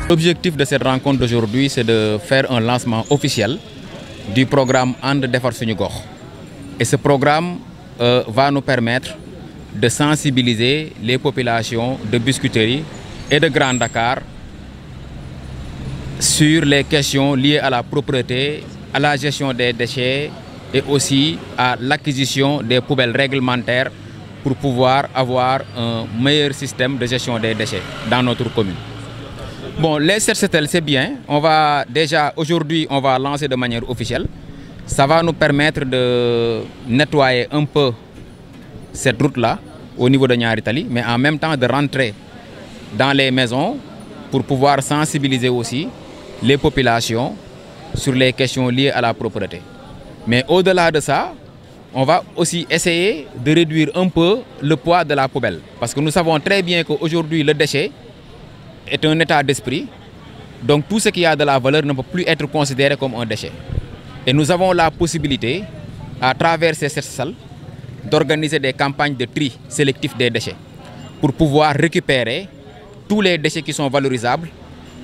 L'objectif de cette rencontre d'aujourd'hui, c'est de faire un lancement officiel du programme And Defar Suñu Gox. Et ce programme va nous permettre de sensibiliser les populations de Biscuiterie et de Grand Dakar sur les questions liées à la propreté, à la gestion des déchets et aussi à l'acquisition des poubelles réglementaires pour pouvoir avoir un meilleur système de gestion des déchets dans notre commune. Bon, les Set-Setal, c'est bien. Aujourd'hui, on va lancer de manière officielle. Ça va nous permettre de nettoyer un peu cette route-là au niveau de Niary Tally, mais en même temps de rentrer dans les maisons pour pouvoir sensibiliser aussi les populations sur les questions liées à la propreté. Mais au-delà de ça, on va aussi essayer de réduire un peu le poids de la poubelle. Parce que nous savons très bien qu'aujourd'hui, le déchet est un état d'esprit. Donc tout ce qui a de la valeur ne peut plus être considéré comme un déchet. Et nous avons la possibilité, à travers ces Set-Setal, d'organiser des campagnes de tri sélectif des déchets pour pouvoir récupérer tous les déchets qui sont valorisables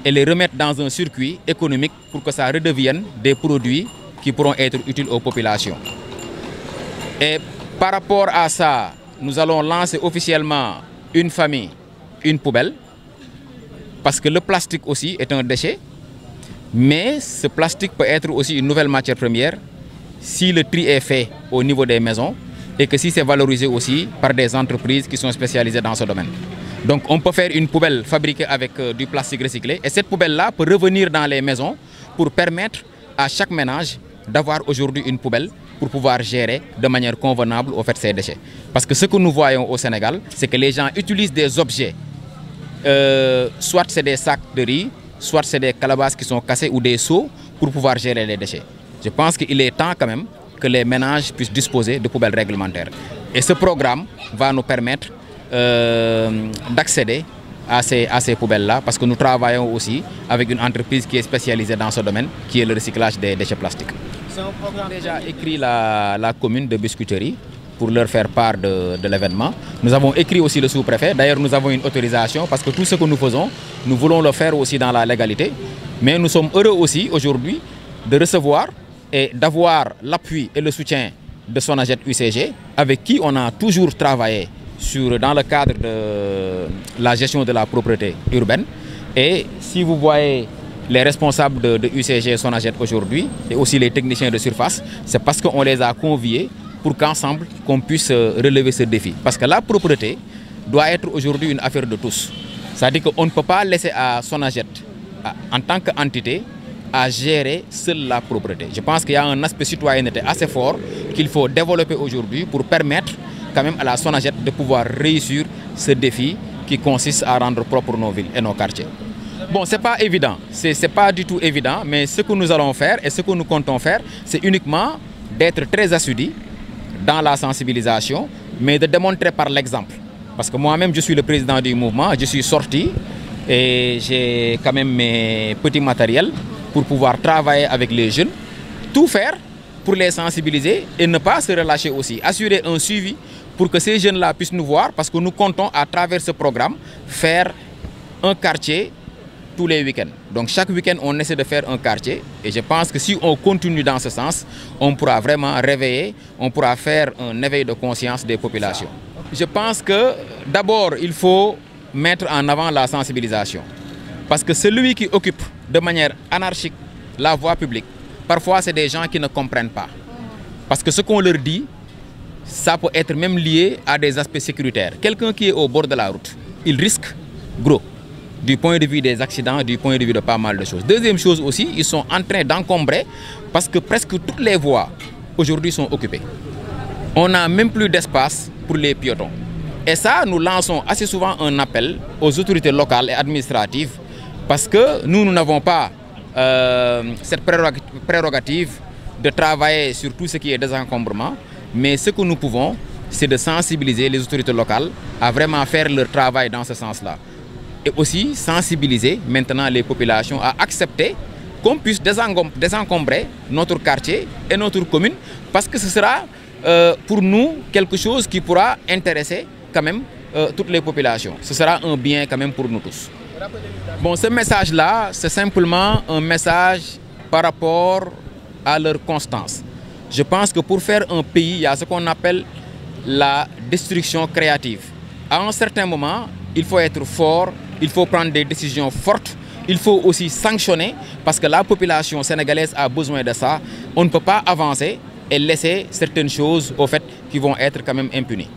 et les remettre dans un circuit économique pour que ça redevienne des produits qui pourront être utiles aux populations. Et par rapport à ça, nous allons lancer officiellement une famille, une poubelle, parce que le plastique aussi est un déchet, mais ce plastique peut être aussi une nouvelle matière première si le tri est fait au niveau des maisons et que si c'est valorisé aussi par des entreprises qui sont spécialisées dans ce domaine. Donc on peut faire une poubelle fabriquée avec du plastique recyclé et cette poubelle-là peut revenir dans les maisons pour permettre à chaque ménage d'avoir aujourd'hui une poubelle pour pouvoir gérer de manière convenable au fait ces déchets. Parce que ce que nous voyons au Sénégal, c'est que les gens utilisent des objets, soit c'est des sacs de riz, soit c'est des calebasses qui sont cassées ou des seaux pour pouvoir gérer les déchets. Je pense qu'il est temps quand même que les ménages puissent disposer de poubelles réglementaires. Et ce programme va nous permettre d'accéder à ces poubelles-là parce que nous travaillons aussi avec une entreprise qui est spécialisée dans ce domaine, qui est le recyclage des déchets plastiques. On a déjà écrit la commune de Biscuiterie pour leur faire part de l'événement. Nous avons écrit aussi le sous-préfet. D'ailleurs, nous avons une autorisation parce que tout ce que nous faisons, nous voulons le faire aussi dans la légalité. Mais nous sommes heureux aussi aujourd'hui de recevoir et d'avoir l'appui et le soutien de Sonaget UCG, avec qui on a toujours travaillé dans le cadre de la gestion de la propreté urbaine. Et si vous voyez les responsables de UCG et Sonaget aujourd'hui, et aussi les techniciens de surface, c'est parce qu'on les a conviés pour qu'ensemble, qu'on puisse relever ce défi. Parce que la propreté doit être aujourd'hui une affaire de tous. C'est-à-dire qu'on ne peut pas laisser à Sonaget, en tant qu'entité, à gérer seule la propreté. Je pense qu'il y a un aspect citoyenneté assez fort qu'il faut développer aujourd'hui pour permettre quand même à la Sonaget de pouvoir réussir ce défi qui consiste à rendre propres nos villes et nos quartiers. Bon, c'est pas évident, c'est pas du tout évident, mais ce que nous allons faire et ce que nous comptons faire, c'est uniquement d'être très assidus dans la sensibilisation, mais de démontrer par l'exemple. Parce que moi-même, je suis le président du mouvement, je suis sorti et j'ai quand même mes petits matériels pour pouvoir travailler avec les jeunes, tout faire pour les sensibiliser et ne pas se relâcher aussi. Assurer un suivi pour que ces jeunes-là puissent nous voir parce que nous comptons à travers ce programme faire un quartier tous les week-ends. Donc chaque week-end, on essaie de faire un quartier et je pense que si on continue dans ce sens, on pourra vraiment réveiller, on pourra faire un éveil de conscience des populations. Je pense que d'abord, il faut mettre en avant la sensibilisation. Parce que celui qui occupe de manière anarchique la voie publique, parfois c'est des gens qui ne comprennent pas. Parce que ce qu'on leur dit, ça peut être même lié à des aspects sécuritaires. Quelqu'un qui est au bord de la route, il risque gros, du point de vue des accidents, du point de vue de pas mal de choses. Deuxième chose aussi, ils sont en train d'encombrer parce que presque toutes les voies aujourd'hui sont occupées. On n'a même plus d'espace pour les piétons. Et ça, nous lançons assez souvent un appel aux autorités locales et administratives parce que nous n'avons pas cette prérogative de travailler sur tout ce qui est désencombrement, mais ce que nous pouvons, c'est de sensibiliser les autorités locales à vraiment faire leur travail dans ce sens-là. Et aussi sensibiliser maintenant les populations à accepter qu'on puisse désencombrer notre quartier et notre commune parce que ce sera pour nous quelque chose qui pourra intéresser quand même toutes les populations. Ce sera un bien quand même pour nous tous. Bon, ce message-là, c'est simplement un message par rapport à leur constance. Je pense que pour faire un pays, il y a ce qu'on appelle la destruction créative. À un certain moment, il faut être fort, il faut prendre des décisions fortes, il faut aussi sanctionner parce que la population sénégalaise a besoin de ça. On ne peut pas avancer et laisser certaines choses au fait qui vont être quand même impunies.